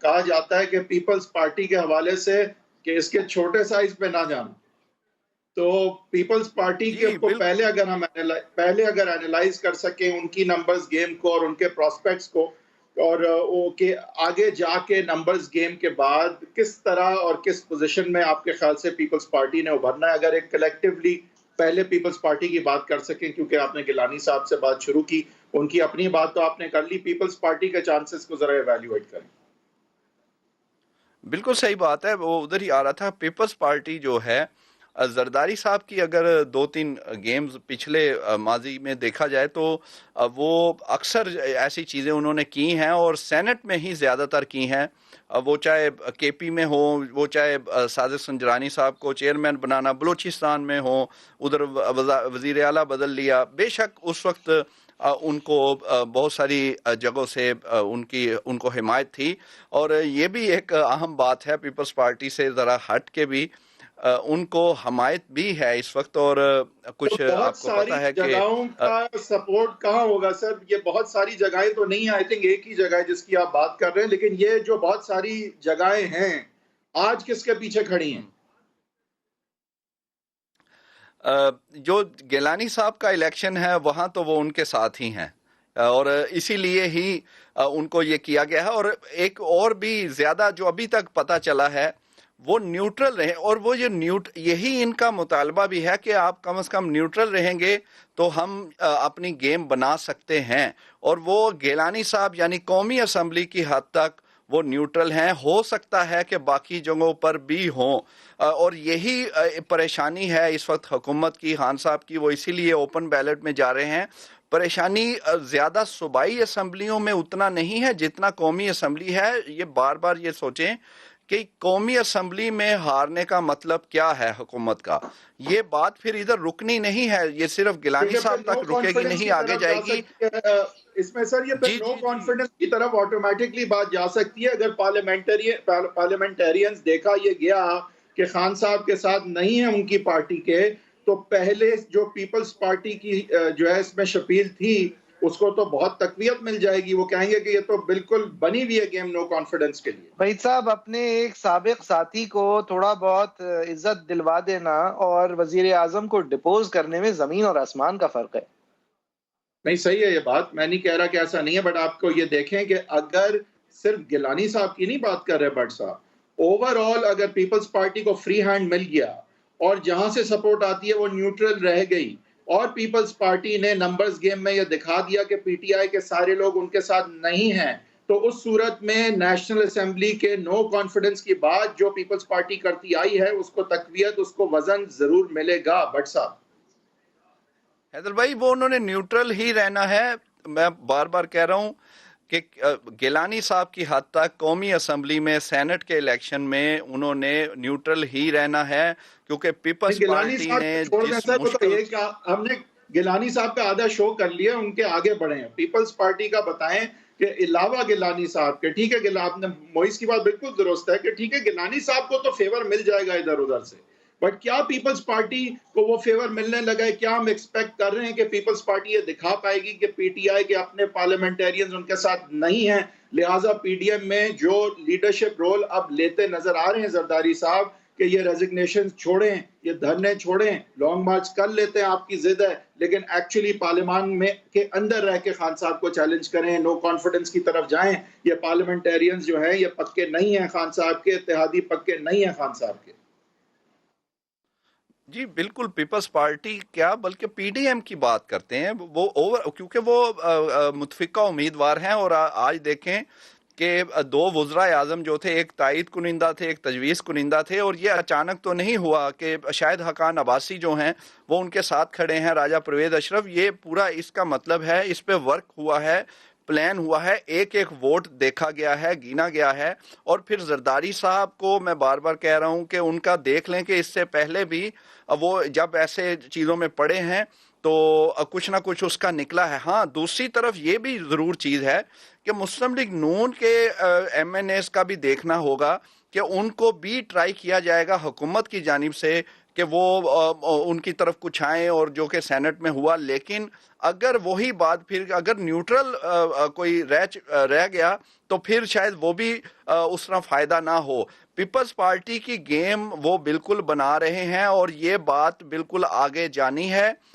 کہا جاتا ہے کہ پیپلز پارٹی کے حوالے سے کہ اس کے چھوٹے سائز پہ نہ جانا. تو پیپلز پارٹی کے جی کو بالکل. پہلے اگر اینالائز کر سکیں ان کی نمبرز گیم کو اور ان کے پراسپیکٹس کو، اور وہ کہ آگے جا کے نمبرز گیم کے بعد کس طرح اور کس پوزیشن میں آپ کے خیال سے پیپلز پارٹی نے ابھرنا ہے، اگر ایک کلیکٹیولی پہلے پیپلز پارٹی کی بات کر سکیں، کیونکہ آپ نے گیلانی صاحب سے بات شروع کی، ان کی اپنی بات تو آپ نے کر لی، پیپلز پارٹی کے چانسز کو ذرا ایویلیویٹ کریں. بالکل صحیح بات ہے، وہ ادھر ہی آ رہا تھا. پیپلز پارٹی جو ہے زرداری صاحب کی اگر 2-3 گیمز پچھلے ماضی میں دیکھا جائے تو وہ اکثر ایسی چیزیں انہوں نے کی ہیں اور سینٹ میں ہی زیادہ تر کی ہیں. وہ چاہے کے پی میں ہو، وہ چاہے صادق سنجرانی صاحب کو چیئرمین بنانا بلوچستان میں ہو، ادھر وزیر اعلیٰ بدل لیا. بے شک اس وقت ان کو بہت ساری جگہوں سے ان کو حمایت تھی. اور یہ بھی ایک اہم بات ہے، پیپلز پارٹی سے ذرا ہٹ کے بھی ان کو حمایت بھی ہے اس وقت. اور تو کچھ بہت آپ کو پتہ ساری ہے کہ جگہوں کا سپورٹ کہاں ہوگا سر؟ یہ بہت ساری جگہیں تو نہیں، آئی تھنک ایک ہی جگہ ہے جس کی آپ بات کر رہے ہیں، لیکن یہ جو بہت ساری جگہیں ہیں آج کس کے پیچھے کھڑی ہیں؟ جو گیلانی صاحب کا الیکشن ہے وہاں تو وہ ان کے ساتھ ہی ہیں، اور اسی لیے ہی ان کو یہ کیا گیا ہے. اور ایک اور بھی زیادہ جو ابھی تک پتہ چلا ہے وہ نیوٹرل رہے، اور وہ یہی ان کا مطالبہ بھی ہے کہ آپ کم از کم نیوٹرل رہیں گے تو ہم اپنی گیم بنا سکتے ہیں. اور وہ گیلانی صاحب یعنی قومی اسمبلی کی حد تک وہ نیوٹرل ہیں. ہو سکتا ہے کہ باقی جگہوں پر بھی ہوں، اور یہی پریشانی ہے اس وقت حکومت کی، خان صاحب کی. وہ اسی لیے اوپن بیلٹ میں جا رہے ہیں. پریشانی زیادہ صوبائی اسمبلیوں میں اتنا نہیں ہے جتنا قومی اسمبلی ہے. یہ بار بار یہ سوچیں کہ قومی اسمبلی میں ہارنے کا مطلب کیا ہے حکومت کا. یہ بات پھر ادھر رکنی نہیں ہے، یہ صرف گیلانی کیونکہ پھر صاحب نو تک رکے گی کانفیڈنس نہیں، کی آگے طرف جائے جا گی. سکتی ہے اس میں سر، یہ پھر جی نو جی جی کانفیڈنس کی طرف آٹومیٹکلی بات جا سکتی ہے اگر پارلیمنٹیرینز دیکھا یہ گیا کہ خان صاحب کے ساتھ نہیں ہیں ان کی پارٹی کے، تو پہلے جو پیپلز پارٹی کی جو ہے اس میں شپیل تھی اس کو تو بہت تقویت مل جائے گی. وہ کہیں گے کہ یہ تو بالکل بنی ہوئی ہے گیم نو کانفیڈنس کے لیے. وحید صاحب، اپنے ایک سابق ساتھی کو تھوڑا بہت عزت دلوا دینا اور وزیر اعظم کو ڈپوز کرنے میں زمین اور آسمان کا فرق ہے. نہیں، صحیح ہے یہ بات، میں نہیں کہہ رہا کہ ایسا نہیں ہے، بٹ آپ کو یہ دیکھیں کہ اگر صرف گیلانی صاحب کی نہیں بات کر رہے بٹ صاحب، اوور آل اگر پیپلز پارٹی کو فری ہینڈ مل گیا اور جہاں سے سپورٹ آتی ہے وہ نیوٹرل رہ گئی، اور پیپلز پارٹی نے نمبرز گیم میں یہ دکھا دیا کہ پی ٹی آئی کے سارے لوگ ان کے ساتھ نہیں ہیں، تو اس صورت میں نیشنل اسمبلی کے نو کانفیڈنس کی بات جو پیپلز پارٹی کرتی آئی ہے اس کو تقویت، اس کو وزن ضرور ملے گا. بٹ صاحب حیدر بھائی، وہ انہوں نے نیوٹرل ہی رہنا ہے. میں بار بار کہہ رہا ہوں کہ گیلانی صاحب کی حد تک قومی اسمبلی میں سینٹ کے الیکشن میں انہوں نے نیوٹرل ہی رہنا ہے، کیونکہ پیپلز گیلانی پارٹی صاحب نے کو چھوڑ دیں جس سر، وہ تو مشکل یہ کہ ہم نے گیلانی صاحب کا آدھا شو کر لیا، ان کے آگے بڑھیں. پیپلز پارٹی کا بتائیں کہ علاوہ گیلانی صاحب کے، ٹھیک ہے آپ نے موئز کی بات بالکل درست ہے کہ ٹھیک ہے گیلانی صاحب کو تو فیور مل جائے گا ادھر ادھر سے، بٹ کیا پیپلز پارٹی کو وہ فیور ملنے لگا ہے؟ کیا ہم ایکسپیکٹ کر رہے ہیں کہ پیپلز پارٹی یہ دکھا پائے گی کہ پی ٹی آئی کے اپنے پارلیمنٹیرینز ان کے ساتھ نہیں ہیں، لہٰذا پی ڈی ایم میں جو لیڈرشپ رول اب لیتے نظر آ رہے ہیں زرداری صاحب کہ یہ ریزگنیشن چھوڑیں، یہ دھرنے چھوڑیں، لانگ مارچ کر لیتے ہیں، آپ کی ضد ہے، لیکن ایکچولی پارلیمان میں کے اندر رہ کے خان صاحب کو چیلنج کریں، نو کانفیڈنس کی طرف جائیں. یہ پارلیمنٹیرینز جو ہیں یہ پکے نہیں ہیں خان صاحب کے، اتحادی پکے نہیں ہیں خان صاحب کے. جی بالکل، پیپلز پارٹی کیا بلکہ پی ڈی ایم کی بات کرتے ہیں وہ کیونکہ وہ متفقہ امیدوار ہیں. اور آج دیکھیں کہ 2 وزرائے اعظم جو تھے، ایک تائید کنندہ تھے، ایک تجویز کنندہ تھے. اور یہ اچانک تو نہیں ہوا کہ شاہد حقان عباسی جو ہیں وہ ان کے ساتھ کھڑے ہیں، راجہ پرویز اشرف. یہ پورا اس کا مطلب ہے اس پہ ورک ہوا ہے، پلان ہوا ہے، ایک ایک ووٹ دیکھا گیا ہے، گینا گیا ہے. اور پھر زرداری صاحب کو میں بار بار کہہ رہا ہوں کہ ان کا دیکھ لیں کہ اس سے پہلے بھی وہ جب ایسے چیزوں میں پڑے ہیں تو کچھ نہ کچھ اس کا نکلا ہے. ہاں، دوسری طرف یہ بھی ضرور چیز ہے کہ مسلم لیگ نون کے ایم این ایز کا بھی دیکھنا ہوگا کہ ان کو بھی ٹرائی کیا جائے گا حکومت کی جانب سے کہ وہ ان کی طرف کچھ آئیں اور جو کہ سینٹ میں ہوا. لیکن اگر وہی بات پھر اگر نیوٹرل کوئی رہ گیا تو پھر شاید وہ بھی اس طرح فائدہ نہ ہو. پیپلز پارٹی کی گیم وہ بالکل بنا رہے ہیں اور یہ بات بالکل آگے جانی ہے.